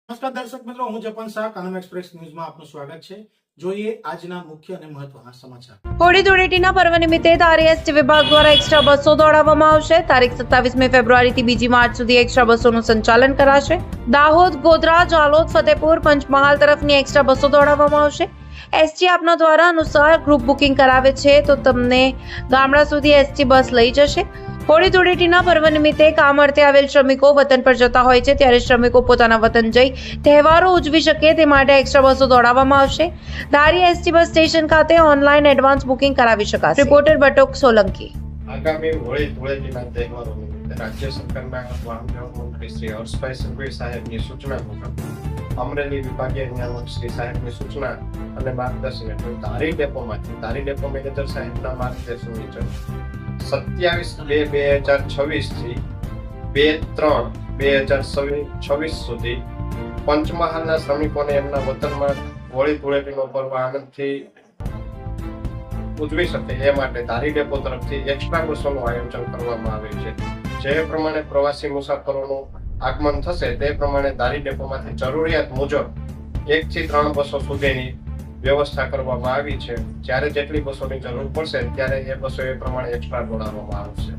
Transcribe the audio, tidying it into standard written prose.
નમસ્કાર દર્શક મિત્રો, હું જપન શાહ, કાનમ એક્સપ્રેસ ન્યૂઝમાં આપનું સ્વાગત છે. જોઈએ આજના મુખ્ય અને મહત્વના સમાચાર. હોળી ધૂળેટીના પર્વ નિમિત્તે ધારી એસટી વિભાગ દ્વારા એક્સ્ટ્રા બસો દોડાવવામાં આવશે. તારીખ 27મી ફેબ્રુઆરીથી 2 માર્ચ સુધી એક્સ્ટ્રા બસોનું સંચાલન કરાશે. દાહોદ, ગોધરા, જાલોદ, ફતેપુર, પંચમહાલ તરફની એક્સ્ટ્રા બસો દોડાવવામાં આવશે. એસટી આપના દ્વારા અનુસાર ગ્રુપ બુકિંગ કરાવે છે તો તમને ગામડા સુધી એસટી બસ લઈ જશે. હોળી ધૂળેટીના પર્વ નિમિત્તે કામ અર્થે આવેલ શ્રમિકો વતન પર જતા હોય છે, ત્યારે શ્રમિકો પોતાના વતન જઈ તહેવારો ઉજવી શકે તે માટે એક્સ્ટ્રા બસો દોડાવવામાં આવશે. ધારી એસટી બસ સ્ટેશન ખાતે ઓનલાઈન એડવાન્સ બુકિંગ કરાવી શકાશે. રિપોર્ટર બટોક સોલંકી. આગામી હોળી ધૂળેટીના તહેવારો નિમિત્તે રાજ્ય સરકારના વાહન વ્યવહાર મંત્રી શ્રી હર્ષભાઈ સંઘવી સાહેબની સૂચના મુજબ અમરેલી વિભાગીય નિયામક શ્રી સાહેબની સૂચના અને માર્ગદર્શન હેઠળ ધારી ડેપો મેનેજર સાહેબના માર્ગદર્શન હેઠળ 27/2/2026 થી 2/3/2026 સુધી પંચમહાલના શ્રમિકોને એમના વતનમાં હોળી ધૂળેટીનો પર્વ આનંદથી ઉજવી શકે એ માટે ધારી ડેપો તરફથી એક્સ્ટ્રા બસોનું આયોજન કરવામાં આવ્યું છે. જે પ્રમાણે પ્રવાસી મુસાફરોનું આગમન થશે તે પ્રમાણે ધારી ડેપોમાંથી જરૂરિયાત મુજબ 1 થી 3 બસો સુધીની વ્યવસ્થા કરવામાં આવી છે. જ્યારે જેટલી બસોની જરૂર પડશે ત્યારે એ બસો એ પ્રમાણે એક્સ્ટ્રા દોડાવવામાં આવશે.